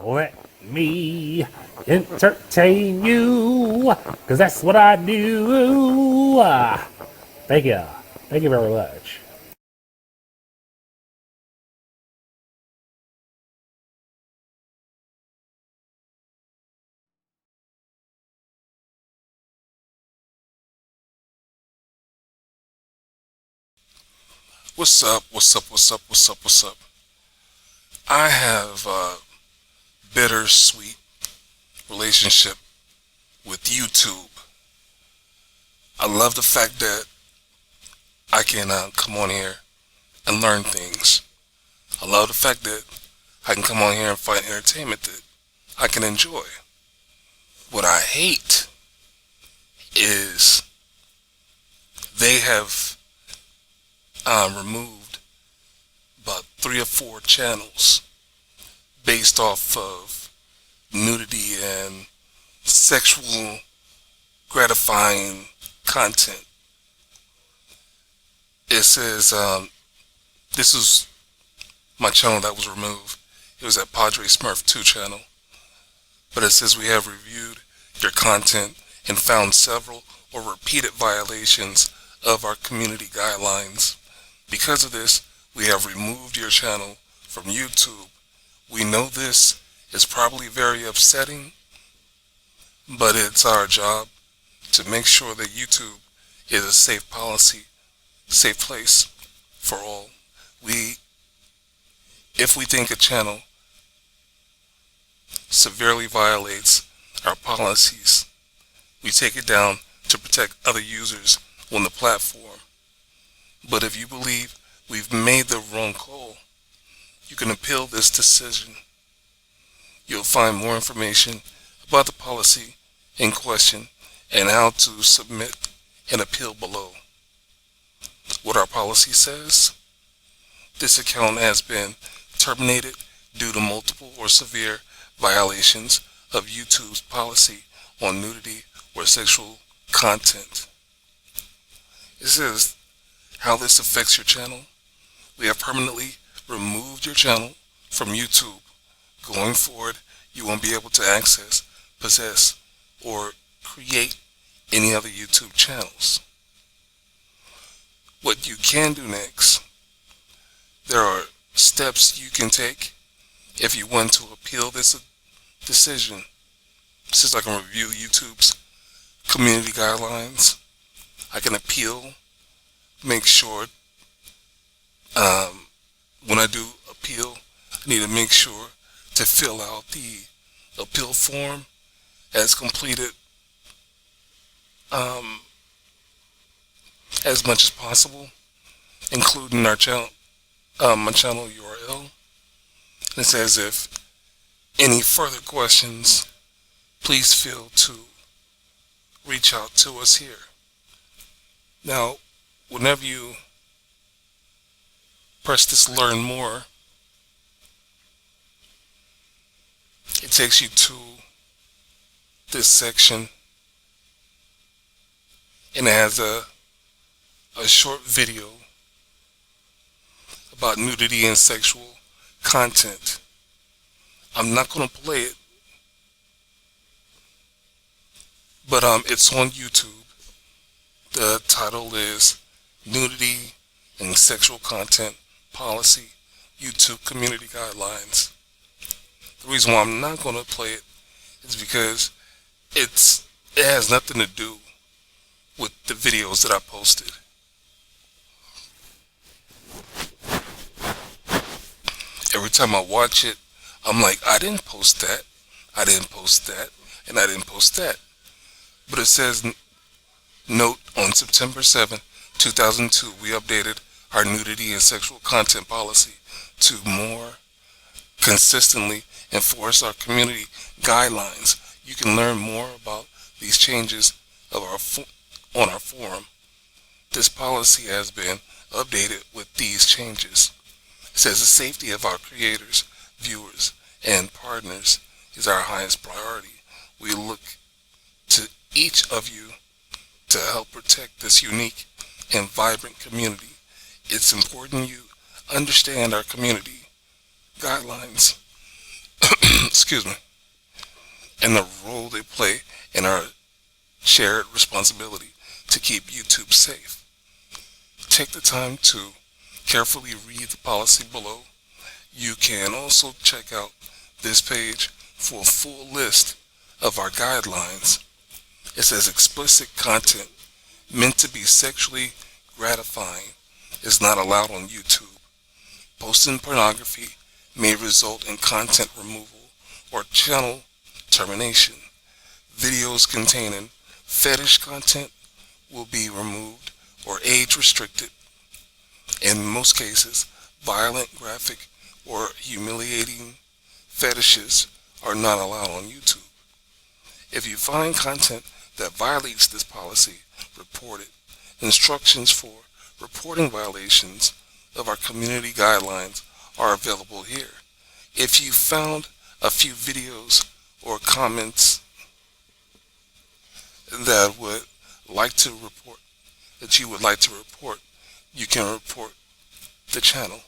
Let me entertain you, because that's what I do. Thank you. Thank you very much. What's up? What's up? What's up? What's up? What's up? I have a bittersweet relationship with YouTube. I love the fact that I can come on here and learn things. I love the fact that I can come on here and find entertainment that I can enjoy. What I hate is they have removed about 3 or 4 channels based off of nudity and sexual gratifying content. It says this is my channel that was removed. It was at Podrey Smurf 2 channel. But it says we have reviewed your content and found several or repeated violations of our community guidelines. Because of this, we have removed your channel from YouTube. We know this is probably very upsetting, but it's our job to make sure that YouTube is a safe policy, safe place for all. If we think a channel severely violates our policies, we take it down to protect other users on the platform. But if you believe we've made the wrong call, you can appeal this decision. You'll find more information about the policy in question and how to submit an appeal below. What our policy says: this account has been terminated due to multiple or severe violations of YouTube's policy on nudity or sexual content. It says how this affects your channel. We have permanently removed your channel from YouTube. Going forward, you won't be able to access, possess, or create any other YouTube channels. What you can do next: there are steps you can take if you want to appeal this decision. Since I can review YouTube's community guidelines, I can appeal, make sure when I do appeal, I need to make sure to fill out the appeal form as completed as much as possible, including our channel, my channel URL. It says if any further questions, please feel to reach out to us here. Now, whenever you press this learn more, it takes you to this section, and it has a short video about nudity and sexual content. I'm not going to play it, but it's on YouTube. The title is Nudity and Sexual Content Policy, YouTube Community Guidelines. The reason why I'm not going to play it is because it has nothing to do with the videos that I posted. Every time I watch it, I'm like, I didn't post that, I didn't post that, and I didn't post that. But it says, note, on September 7, 2002, we updated our nudity and sexual content policy to more consistently enforce our community guidelines. You can learn more about these changes of on our forum. This policy has been updated with these changes. It says the safety of our creators, viewers, and partners is our highest priority. We look to each of you to help protect this unique and vibrant community. It's important you understand our community guidelines excuse me, and the role they play in our shared responsibility to keep YouTube safe. Take the time to carefully read the policy below. You can also check out this page for a full list of our guidelines. It says explicit content meant to be sexually gratifying is not allowed on YouTube. Posting pornography may result in content removal or channel termination. Videos containing fetish content will be removed or age restricted. In most cases, violent, graphic, or humiliating fetishes are not allowed on YouTube. If you find content that violates this policy, report it. Instructions for reporting violations of our community guidelines are available here. If you found a few videos or comments that you would like to report, you can report the channel.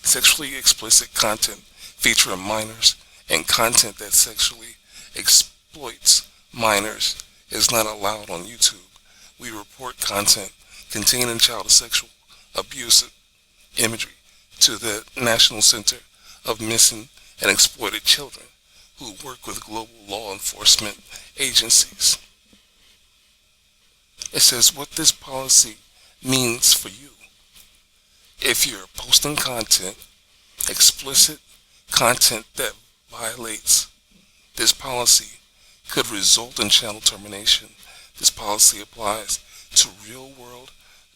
Sexually explicit content featuring minors and content that sexually exploits minors is not allowed on YouTube. We report content containing child sexual abuse imagery to the National Center of Missing and Exploited Children, who work with global law enforcement agencies. It says what this policy means for you. If you're posting content, explicit content that violates this policy could result in channel termination. This policy applies to real-world,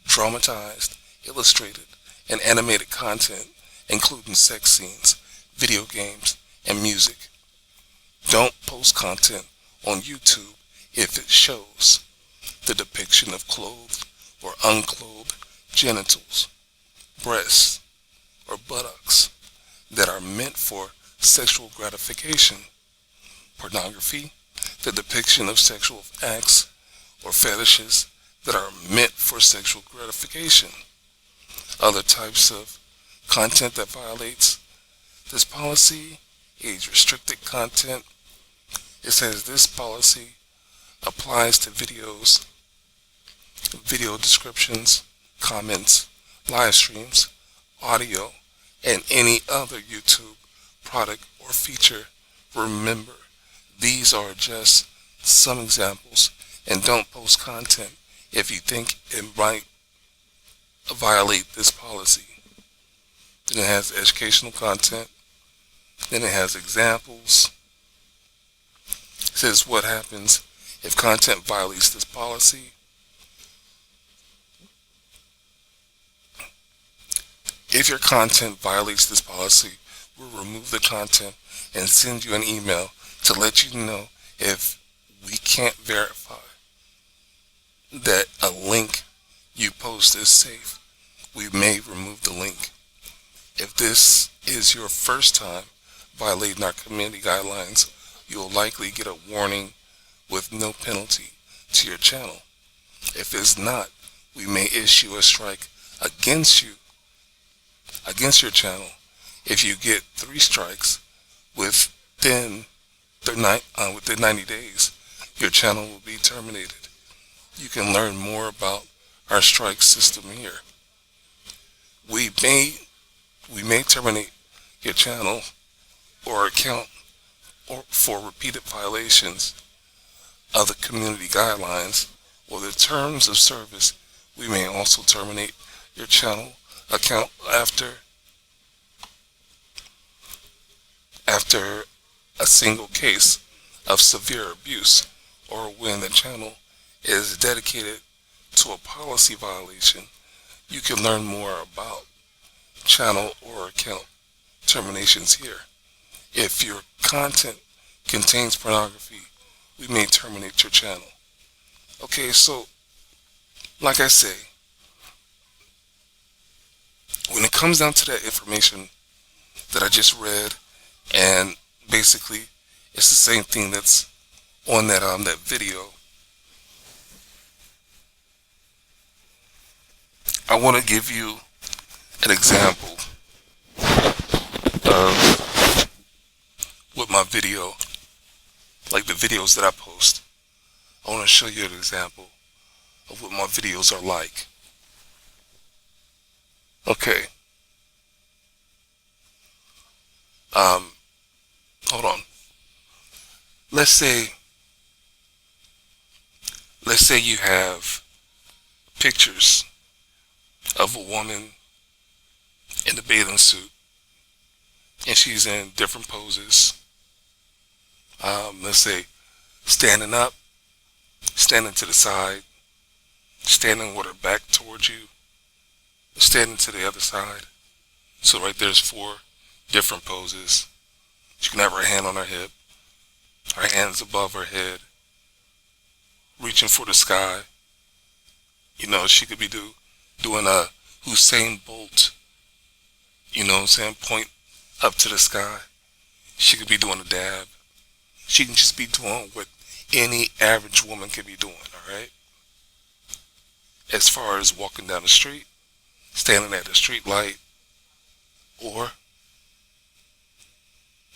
dramatized, illustrated, and animated content, including sex scenes, video games, and music. Don't post content on YouTube if it shows the depiction of clothed or unclothed genitals, breasts, or buttocks that are meant for sexual gratification. Pornography, the depiction of sexual acts or fetishes that are meant for sexual gratification. Other types of content that violates this policy, age-restricted content. It says this policy applies to videos, video descriptions, comments, live streams, audio, and any other YouTube product or feature. Remember, these are just some examples, and don't post content if you think it might violate this policy. Then it has educational content. Then it has examples. It says what happens if content violates this policy. If your content violates this policy, we'll remove the content and send you an email to let you know if we can't verify that a link you post is safe. We may remove the link. If this is your first time violating our community guidelines, you'll likely get a warning with no penalty to your channel. If it's not, we may issue a strike against your channel. If you get 3 strikes within 90 days, your channel will be terminated. You can learn more about our strike system here. We may terminate your channel or account for repeated violations of the community guidelines or the terms of service. We may also terminate your channel account after a single case of severe abuse, or when the channel is dedicated to a policy violation. You can learn more about channel or account terminations here. If your content contains pornography, we may terminate your channel. Okay, so like I say, when it comes down to that information that I just read, and basically it's the same thing that's on that video, I want to give you an example of video, like the videos that I post, I want to show you an example of what my videos are like. Okay. Hold on. Let's say you have pictures of a woman in a bathing suit, and she's in different poses. Let's say standing up, standing to the side, standing with her back towards you, standing to the other side. So right there's 4 different poses. She can have her hand on her hip, her hands above her head, reaching for the sky. You know, she could be doing a Usain Bolt, you know what I'm saying, point up to the sky. She could be doing a dab. She can just be doing what any average woman can be doing, alright? As far as walking down the street, standing at the street light, or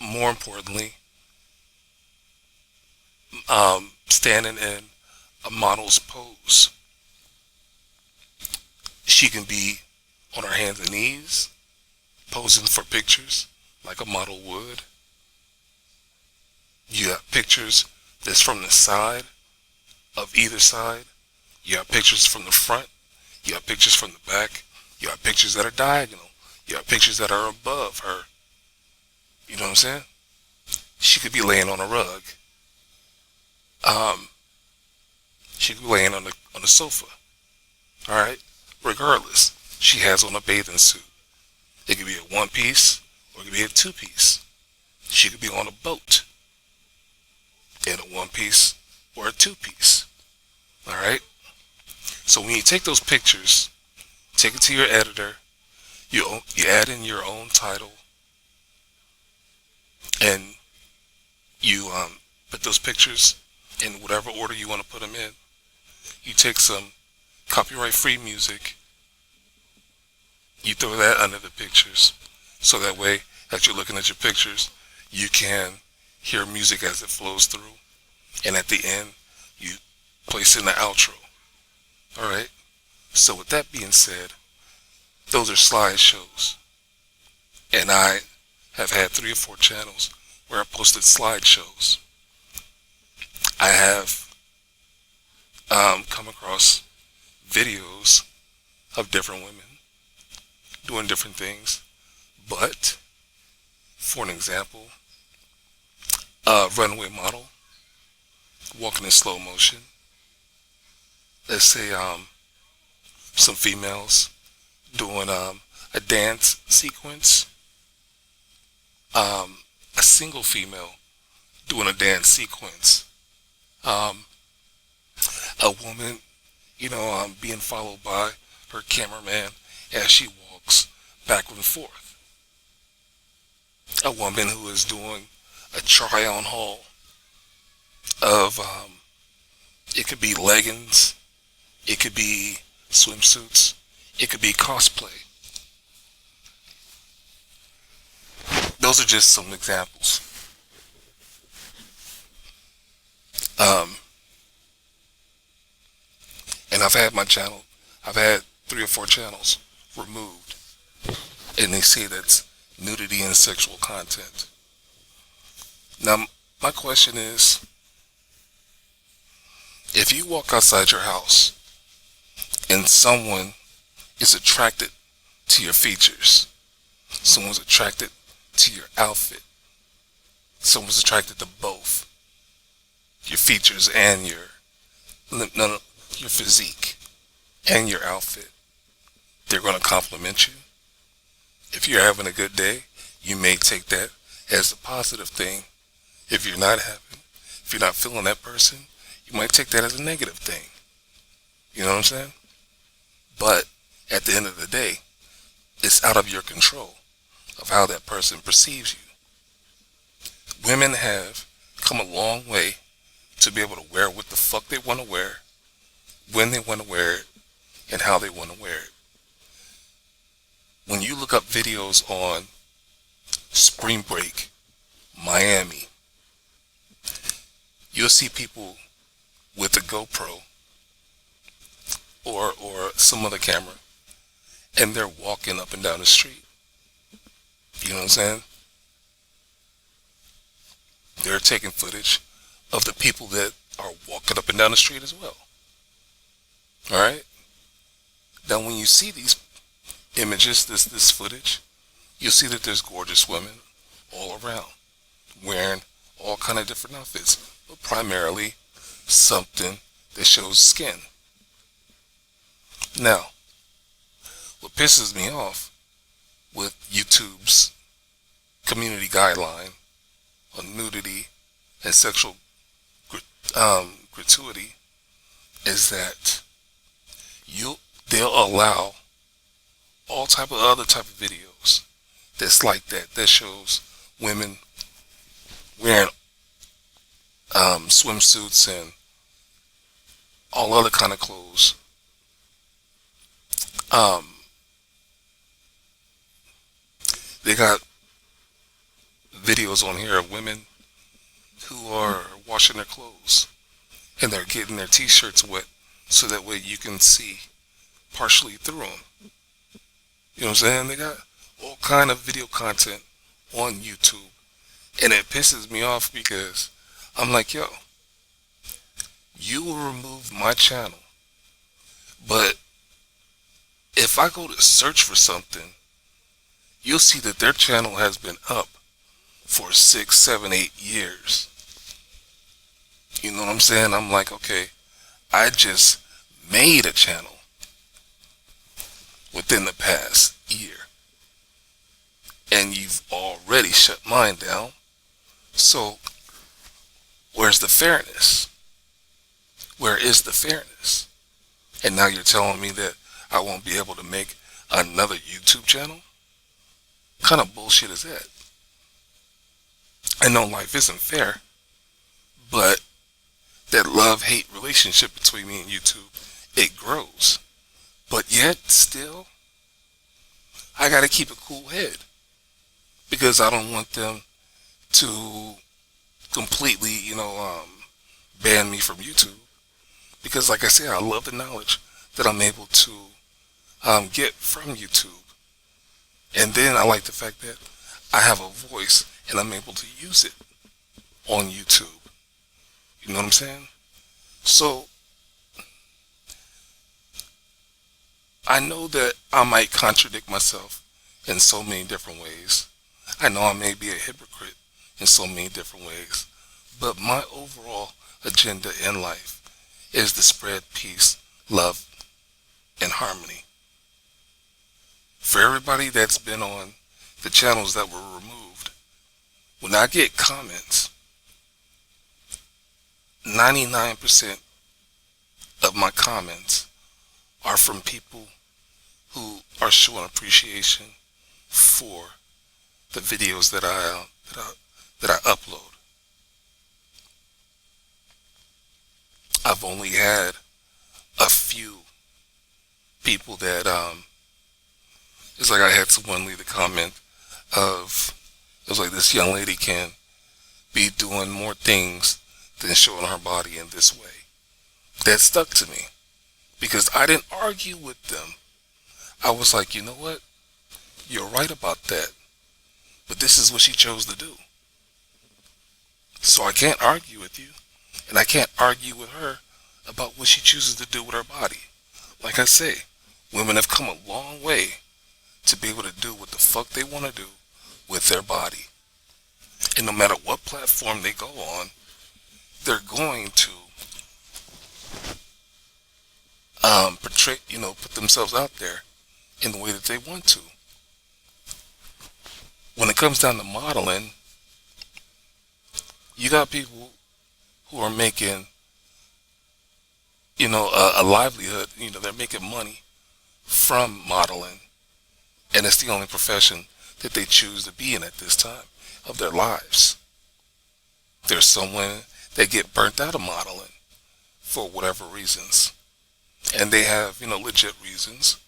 more importantly, standing in a model's pose. She can be on her hands and knees, posing for pictures like a model would. You have pictures that's from the side, of either side. You have pictures from the front. You have pictures from the back. You have pictures that are diagonal. You have pictures that are above her. You know what I'm saying? She could be laying on a rug. She could be laying on the sofa. Alright? Regardless, she has on a bathing suit. It could be a 1-piece or it could be a 2-piece. She could be on a boat in a 1-piece or a 2-piece. Alright? So when you take those pictures, take it to your editor, you add in your own title, and you put those pictures in whatever order you want to put them in. You take some copyright-free music, you throw that under the pictures, so that way, as you're looking at your pictures, you can hear music as it flows through, and at the end, you place in the outro. Alright? So with that being said, those are slideshows, and I have had 3 or 4 channels where I posted slideshows. I have come across videos of different women doing different things, but for an example, a runway model walking in slow motion. Let's say some females doing a dance sequence, a single female doing a dance sequence, a woman, being followed by her cameraman as she walks back and forth, a woman who is doing a try-on haul of, it could be leggings, it could be swimsuits, it could be cosplay. Those are just some examples. And I've had 3 or 4 channels removed, and they say that's nudity and sexual content. Now, my question is, if you walk outside your house and someone is attracted to your features, someone's attracted to your outfit, someone's attracted to both your features and your physique and your outfit, they're going to compliment you. If you're having a good day, you may take that as a positive thing. If you're not feeling that person, you might take that as a negative thing. You know what I'm saying? But at the end of the day, it's out of your control of how that person perceives you. Women have come a long way to be able to wear what the fuck they want to wear, when they want to wear it, and how they want to wear it. When you look up videos on spring break, Miami, see people with a GoPro or some other camera, and they're walking up and down the street. You know what I'm saying? They're taking footage of the people that are walking up and down the street as well. Alright? Now when you see these images, this footage, you'll see that there's gorgeous women all around, wearing all kind of different outfits, but primarily something that shows skin. Now, what pisses me off with YouTube's community guideline on nudity and sexual gratuity is that they'll allow all type of other type of videos that's like that shows women wearing swimsuits and all other kind of clothes. They got videos on here of women who are washing their clothes and they're getting their t-shirts wet so that way you can see partially through them. You know what I'm saying? They got all kind of video content on YouTube, and it pisses me off because I'm like, yo, you will remove my channel, but if I go to search for something, you'll see that their channel has been up for 6, 7, 8 years. You know what I'm saying? I'm like, okay, I just made a channel within the past year, and you've already shut mine down. So where's the fairness? Where is the fairness? And now you're telling me that I won't be able to make another YouTube channel? What kind of bullshit is that? I know life isn't fair, but that love-hate relationship between me and YouTube, it grows. But yet, still, I gotta keep a cool head because I don't want them to completely, ban me from YouTube. Because like I said, I love the knowledge that I'm able to get from YouTube. And then I like the fact that I have a voice and I'm able to use it on YouTube. You know what I'm saying? So, I know that I might contradict myself in so many different ways. I know I may be a hypocrite in so many different ways. But my overall agenda in life is to spread peace, love, and harmony. For everybody that's been on the channels that were removed, when I get comments, 99% of my comments are from people who are showing appreciation for the videos that I upload. I've only had a few people that it's like I had someone leave a comment of, it was like, this young lady can be doing more things than showing her body in this way. That stuck to me because I didn't argue with them. I was like, you know what? You're right about that. But this is what she chose to do. So I can't argue with you. And I can't argue with her about what she chooses to do with her body. Like I say, women have come a long way to be able to do what the fuck they want to do with their body. And no matter what platform they go on, they're going to portray, put themselves out there in the way that they want to. When it comes down to modeling, you got people who are making, a livelihood. They're making money from modeling, and it's the only profession that they choose to be in at this time of their lives. There's some women that get burnt out of modeling for whatever reasons, and they have, legit reasons.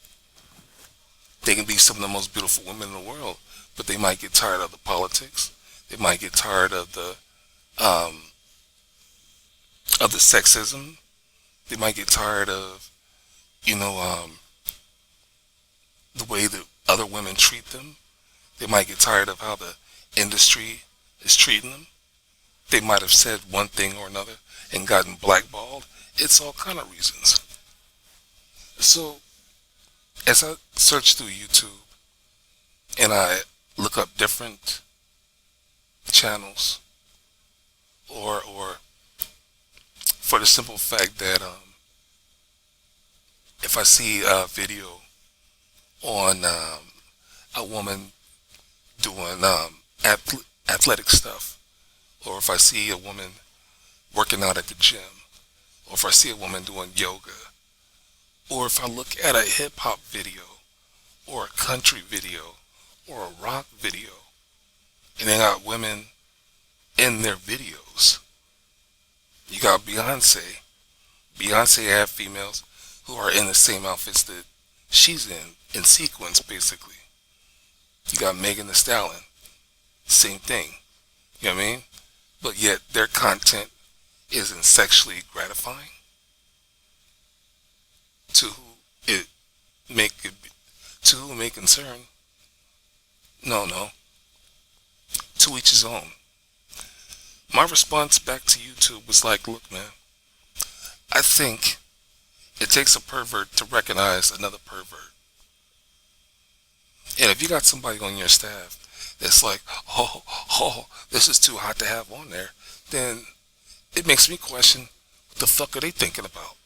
They can be some of the most beautiful women in the world, but they might get tired of the politics. They might get tired of the, of the sexism. They might get tired of, the way that other women treat them. They might get tired of how the industry is treating them. They might have said one thing or another and gotten blackballed. It's all kind of reasons. So, as I search through YouTube and I look up different channels, or for the simple fact that if I see a video on a woman doing athletic stuff, or if I see a woman working out at the gym, or if I see a woman doing yoga, or if I look at a hip-hop video, or a country video, or a rock video, and they got women in their videos. You got Beyonce. Beyonce have females who are in the same outfits that she's in sequence, basically. You got Megan Thee Stallion. Same thing. You know what I mean? But yet their content isn't sexually gratifying to who it may concern. No. To each his own. My response back to YouTube was like, look, man, I think it takes a pervert to recognize another pervert. And if you got somebody on your staff that's like, oh, this is too hot to have on there, then it makes me question, what the fuck are they thinking about?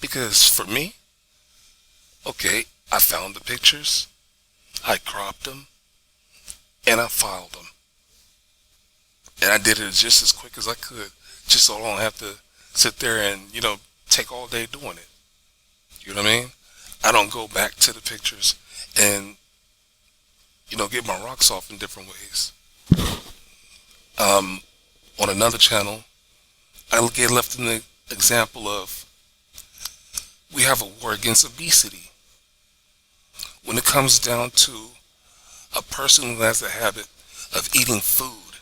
Because for me, okay, I found the pictures, I cropped them, and I filed them. And I did it just as quick as I could, just so I don't have to sit there and, take all day doing it. You know what I mean? I don't go back to the pictures and, get my rocks off in different ways. On another channel, I get left in the example of, we have a war against obesity. When it comes down to a person who has a habit of eating food,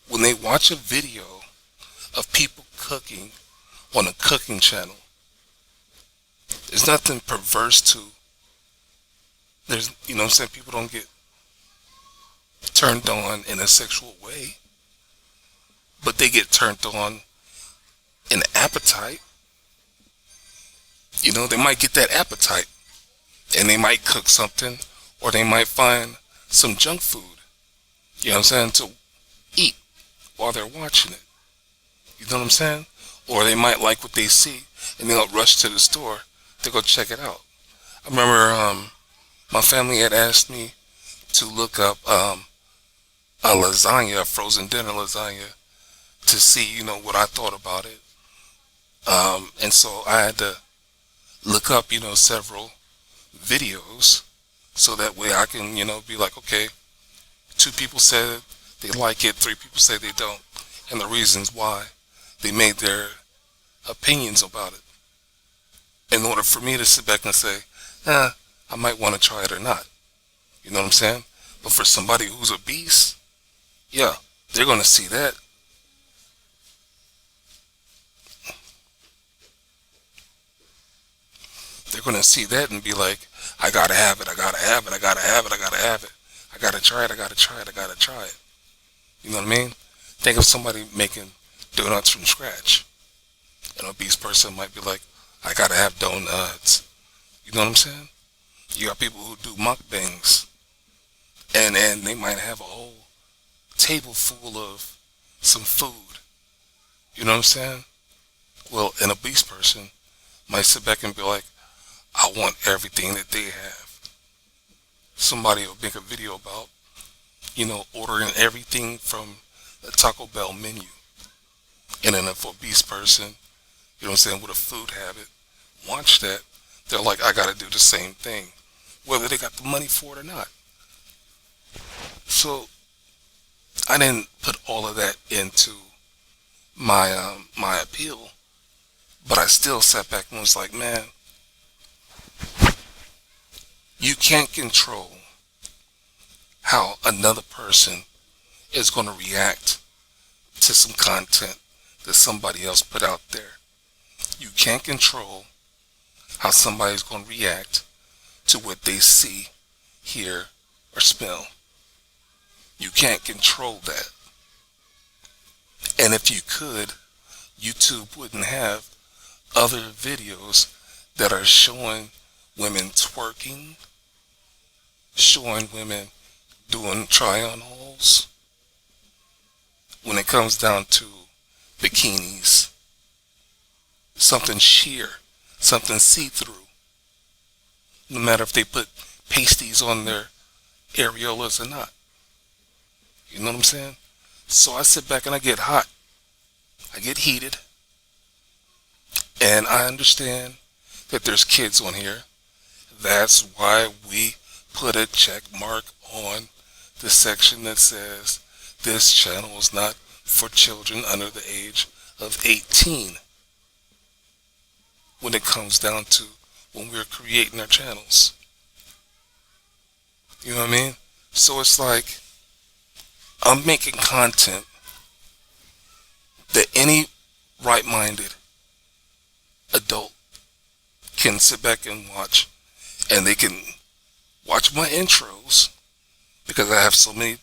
when they watch a video of people cooking on a cooking channel, there's nothing perverse to, people don't get turned on in a sexual way, but they get turned on in appetite. They might get that appetite, and they might cook something, or they might find some junk food, to eat while they're watching it. You know what I'm saying? Or they might like what they see, and they'll rush to the store to go check it out. I remember my family had asked me to look up a lasagna, a frozen dinner lasagna, to see, what I thought about it. And so I had to look up, several videos, so that way I can, be like, okay, 2 people said they like it, 3 people say they don't, and the reasons why they made their opinions about it, in order for me to sit back and say, I might want to try it or not. You know what I'm saying? But for somebody who's obese, yeah, they're going to see that. They're going to see that and be like, I got to have it, I got to have it, I got to have it, I got to have it. I got to try it, I got to try it, I got to try it. You know what I mean? Think of somebody making donuts from scratch. An obese person might be like, I got to have donuts. You know what I'm saying? You got people who do mukbangs, and they might have a whole table full of some food. You know what I'm saying? Well, an obese person might sit back and be like, I want everything that they have. Somebody will make a video about, ordering everything from the Taco Bell menu. And then if an obese person, with a food habit, watch that, they're like, I gotta do the same thing, whether they got the money for it or not. So, I didn't put all of that into my my appeal, but I still sat back and was like, man, you can't control how another person is going to react to some content that somebody else put out there. You can't control how somebody's going to react to what they see, hear, or smell. You can't control that. And if you could, YouTube wouldn't have other videos that are showing women twerking, showing women doing try-on hauls. When it comes down to bikinis, something sheer, something see-through. No matter if they put pasties on their areolas or not. You know what I'm saying? So I sit back and I get hot. I get heated. And I understand that there's kids on here. That's why we put a check mark on the section that says this channel is not for children under the age of 18. When it comes down to when we're creating our channels. You know what I mean? So it's like I'm making content that any right-minded adult can sit back and watch, and they can watch my intros because I have so many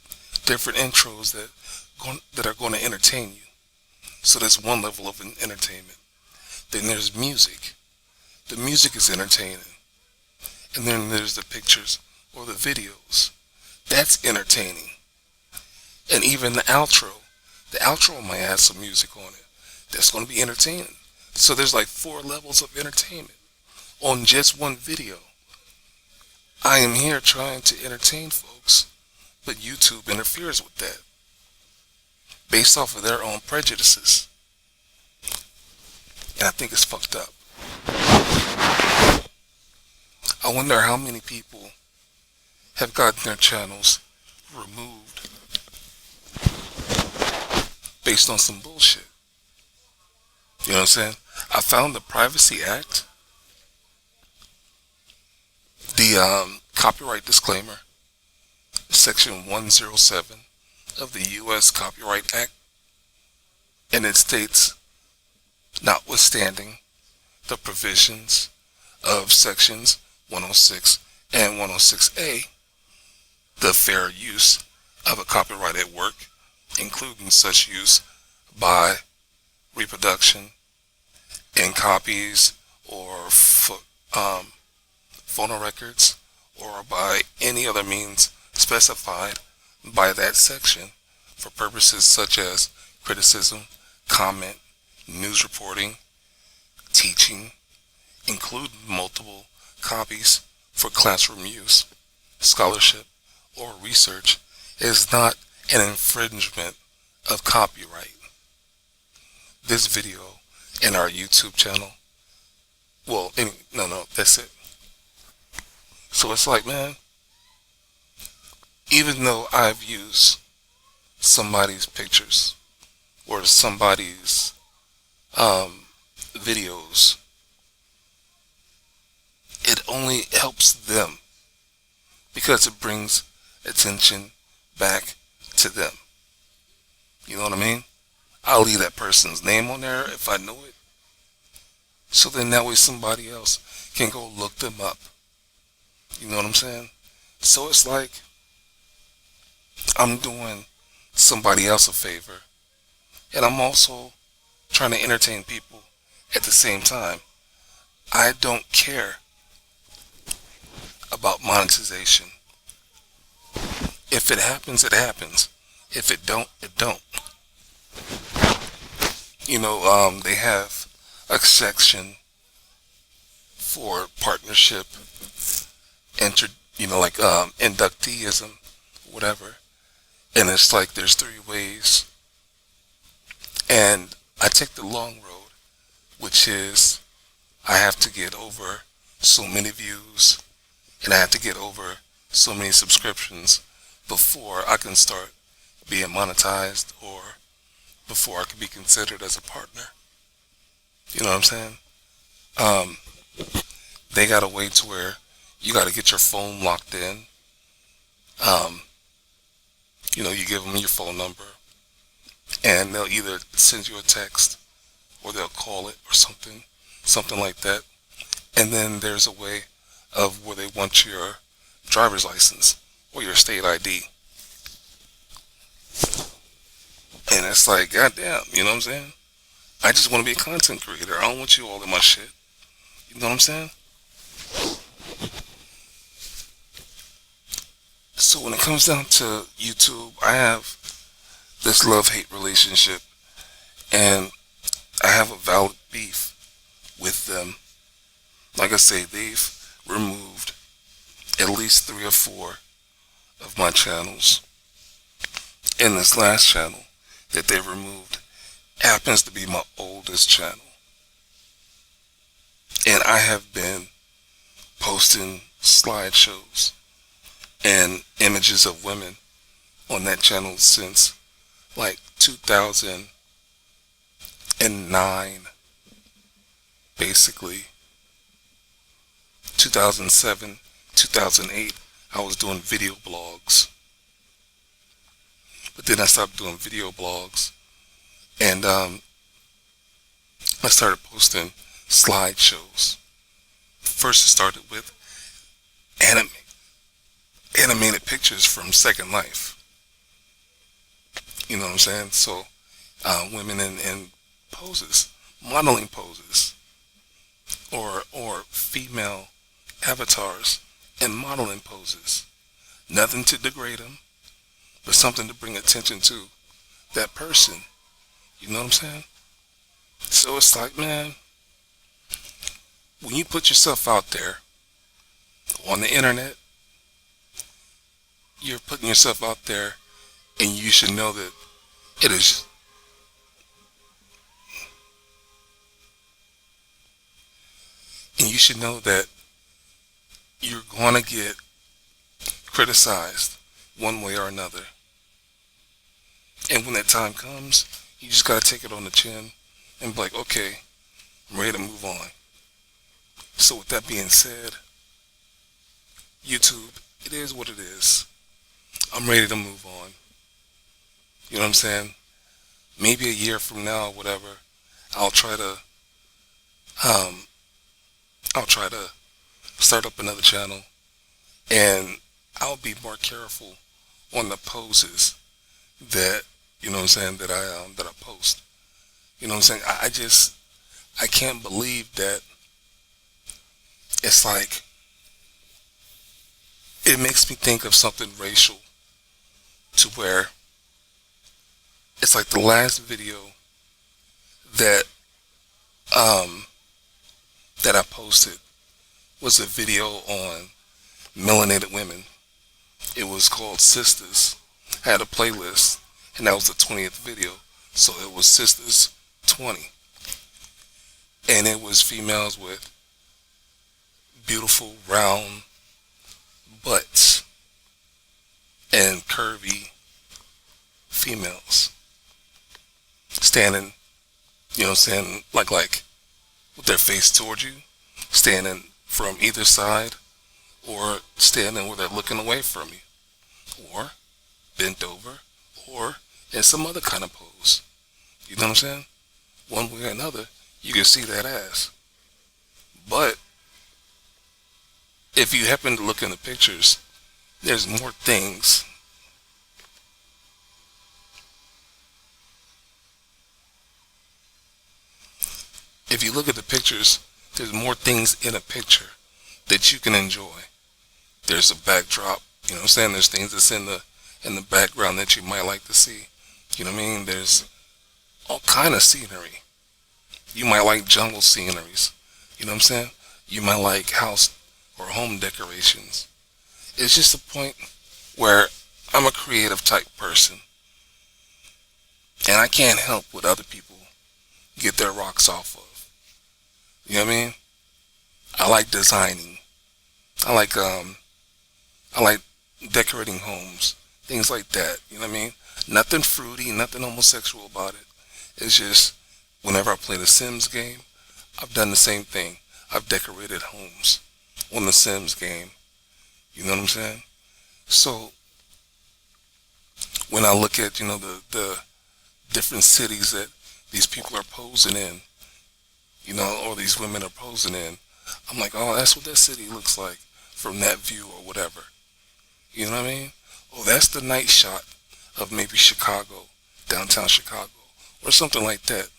different intros that are going to entertain you. So that's one level of entertainment. Then there's music. The music is entertaining. And then there's the pictures or the videos. That's entertaining. And even the outro might have some music on it. That's going to be entertaining. So there's like 4 levels of entertainment on just one video. I am here trying to entertain folks, but YouTube interferes with that based off of their own prejudices. And I think it's fucked up. I wonder how many people have gotten their channels removed based on some bullshit. You know what I'm saying? I found the Privacy Act, the copyright disclaimer, section 107 of the U.S. Copyright Act, and it states, notwithstanding the provisions of sections 106 and 106A, the fair use of a copyrighted work, including such use by reproduction in copies or phonorecords or by any other means specified by that section for purposes such as criticism, comment, news reporting, teaching, including multiple copies for classroom use, scholarship, or research, is not an infringement of copyright. This video in our YouTube channel, that's it. So it's like, man, even though I've used somebody's pictures or somebody's videos, it only helps them because it brings attention back to them. You know what I mean? I'll leave that person's name on there if I know it. So then that way somebody else can go look them up. You know what I'm saying? So it's like I'm doing somebody else a favor. And I'm also trying to entertain people at the same time. I don't care about monetization. If it happens, it happens. If it don't, it don't. You know, they have a section for partnership, inducteeism, whatever. And it's like there's 3 ways. And I take the long road, which is I have to get over so many views and I have to get over so many subscriptions before I can start being monetized or before I can be considered as a partner. You know what I'm saying? They got a way to where you got to get your phone locked in. You give them your phone number and they'll either send you a text or they'll call it or something like that. And then there's a way of where they want your driver's license or your state ID. And it's like, goddamn, you know what I'm saying? I just want to be a content creator. I don't want you all in my shit. You know what I'm saying? So when it comes down to YouTube, I have this love-hate relationship, and I have a valid beef with them. Like I say, they've removed at least 3 or 4 of my channels. And this last channel that they removed happens to be my oldest channel. And I have been posting slideshows and images of women on that channel since like 2009, basically. 2007, 2008, I was doing video blogs. But then I stopped doing video blogs, and I started posting slideshows. First, it started with animated pictures from Second Life. You know what I'm saying? So, women in poses, modeling poses, or female avatars in modeling poses. Nothing to degrade them, but something to bring attention to that person. You know what I'm saying? So it's like, man, when you put yourself out there on the internet, you're putting yourself out there, and you should know that it is and you should know that you're going to get criticized one way or another. And when that time comes, you just got to take it on the chin and be like, okay, I'm ready to move on. So with that being said, YouTube, it is what it is. I'm ready to move on. You know what I'm saying? Maybe a year from now or whatever, I'll try to start up another channel, and I'll be more careful on the poses that, you know what I'm saying, that I post. You know what I'm saying? I can't believe that it's like, it makes me think of something racial, to where it's like the last video that I posted was a video on melanated women. It was called Sisters. I had a playlist, and that was the 20th video. So it was Sisters 20. And it was females with beautiful round butts and curvy females standing, you know what I'm saying, like with their face towards you, standing from either side, or standing where they're looking away from you, or bent over, or in some other kind of pose. You know what I'm saying? One way or another, you can see that ass. But if you happen to look in the pictures, there's more things. If you look at the pictures, there's more things in a picture that you can enjoy. There's a backdrop, you know what I'm saying? There's things that's in the background that you might like to see. You know what I mean? There's all kind of scenery. You might like jungle sceneries. You know what I'm saying? You might like house or home decorations. It's just a point where I'm a creative type person, and I can't help what other people get their rocks off of. You know what I mean? I like designing. I like decorating homes, things like that. You know what I mean? Nothing fruity, nothing homosexual about it. It's just, whenever I play the Sims game, I've done the same thing. I've decorated homes on the Sims game. You know what I'm saying? So when I look at, you know, the different cities that these people are posing in, you know, or these women are posing in. I'm like, oh, that's what that city looks like from that view or whatever. You know what I mean? Oh, that's the night shot of maybe Chicago, downtown Chicago, or something like that.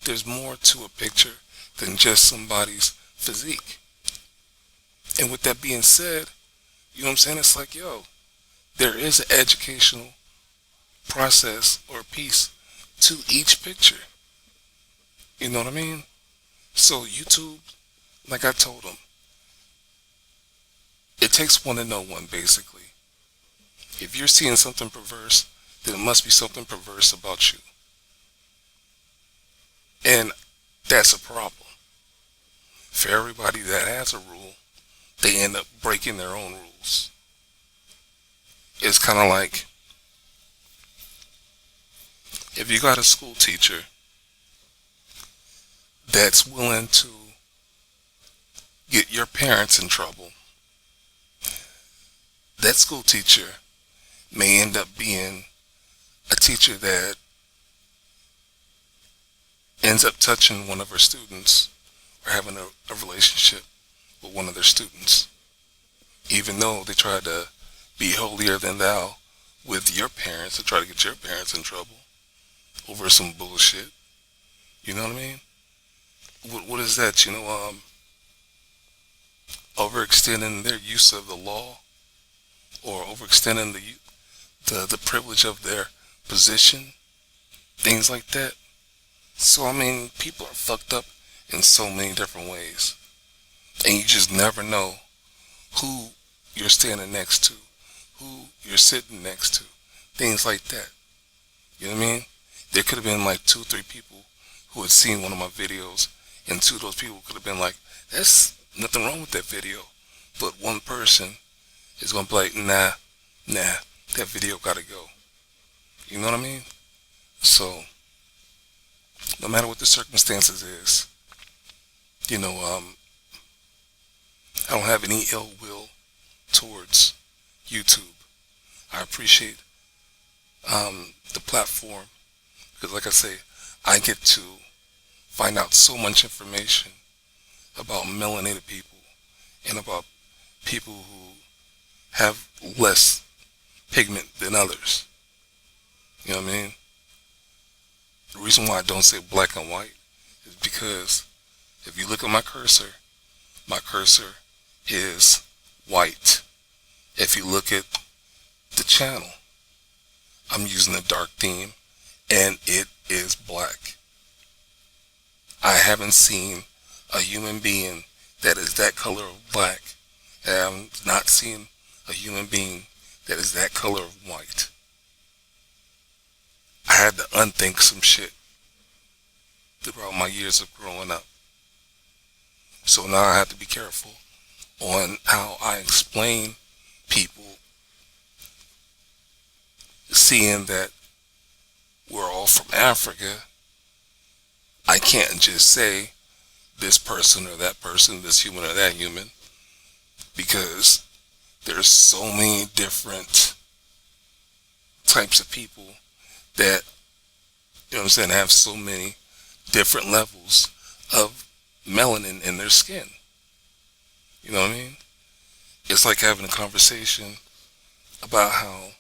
There's more to a picture than just somebody's physique. And with that being said, you know what I'm saying? It's like, yo, there is an educational process or piece to each picture. You know what I mean? So YouTube, like I told them, it takes one to know one, basically. If you're seeing something perverse, then it must be something perverse about you. And that's a problem. For everybody that has a rule, they end up breaking their own rules. It's kind of like if you got a school teacher that's willing to get your parents in trouble, that school teacher may end up being a teacher that ends up touching one of her students or having a relationship with one of their students, even though they try to be holier than thou with your parents to try to get your parents in trouble over some bullshit. You know what I mean? What is that? You know, overextending their use of the law, or overextending the privilege of their position, things like that. So I mean, people are fucked up in so many different ways, and you just never know who you're standing next to, who you're sitting next to, things like that. You know what I mean? There could have been like 2-3 people who had seen one of my videos, and 2 of those people could have been like, "There's nothing wrong with that video," but one person is gonna be like, nah, that video gotta go. You know what I mean? So, no matter what the circumstances is, you know, I don't have any ill will towards YouTube. I appreciate the platform because, like I say, I get to find out so much information about melanated people and about people who have less pigment than others. You know what I mean? The reason why I don't say black and white is because if you look at my cursor is white. If you look at the channel, I'm using a dark theme and it is black. I haven't seen a human being that is that color of black, and I'm not seeing a human being that is that color of white. I had to unthink some shit throughout my years of growing up. So now I have to be careful on how I explain people, seeing that we're all from Africa. I can't just say this person or that person, this human or that human, because there's so many different types of people that, you know what I'm saying, have so many different levels of melanin in their skin. You know what I mean? It's like having a conversation about how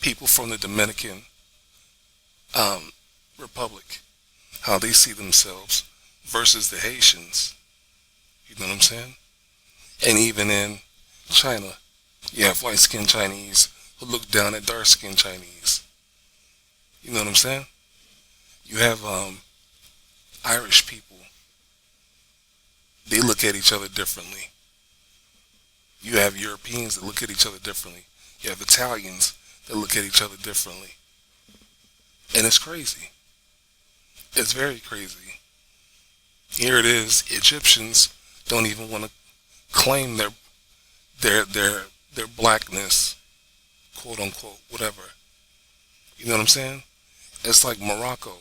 people from the Dominican Republic, how they see themselves versus the Haitians. You know what I'm saying? And even in China, you have white-skinned Chinese who look down at dark-skinned Chinese. You know what I'm saying? You have Irish people. They look at each other differently. You have Europeans that look at each other differently. You have Italians that look at each other differently. And it's crazy. It's very crazy. Here it is, Egyptians don't even want to claim their blackness, quote unquote, whatever. You know what I'm saying? It's like Morocco.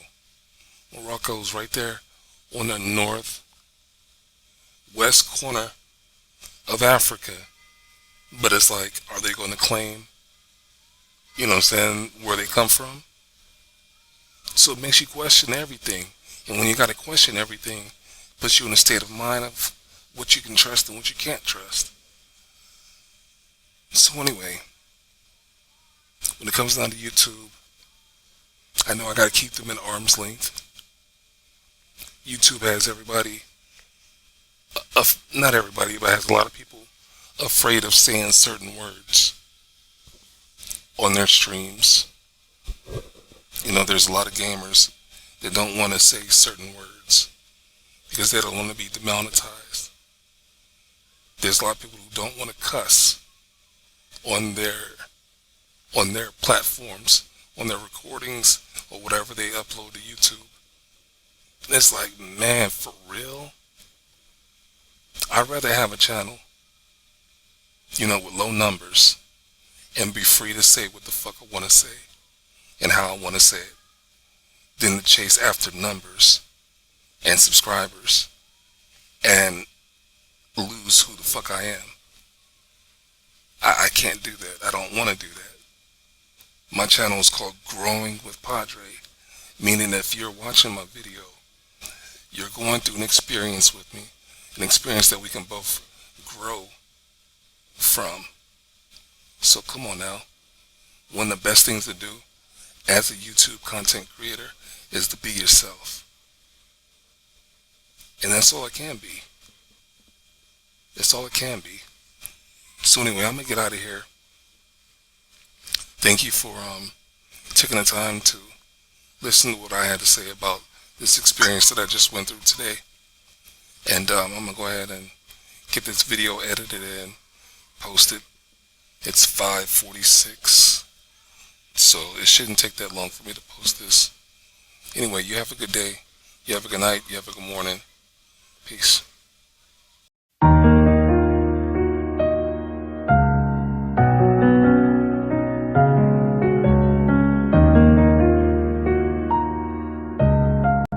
Morocco's right there on the northwest corner of Africa. But it's like, are they going to claim you know what I'm saying, where they come from. So it makes you question everything. And when you got to question everything, it puts you in a state of mind of what you can trust and what you can't trust. So anyway, when it comes down to YouTube, I know I got to keep them at arm's length. YouTube has everybody, not everybody, but has a lot of people afraid of saying certain words on their streams. You know, there's a lot of gamers that don't want to say certain words because they don't want to be demonetized. There's a lot of people who don't want to cuss on their platforms, on their recordings, or whatever they upload to YouTube. And it's like, man, for real? I'd rather have a channel, you know, with low numbers and be free to say what the fuck I want to say and how I want to say it than to chase after numbers and subscribers and lose who the fuck I am. I can't do that. I don't want to do that. My channel is called Growing with Podrey, meaning that if you're watching my video, you're going through an experience with me, an experience that we can both grow from. So come on now. One of the best things to do as a YouTube content creator is to be yourself. And that's all it can be. That's all it can be. So anyway, I'm going to get out of here. Thank you for taking the time to listen to what I had to say about this experience that I just went through today. And I'm going to go ahead and get this video edited and posted. It's 5:46. So it shouldn't take that long for me to post this. Anyway, you have a good day. You have a good night. You have a good morning. Peace.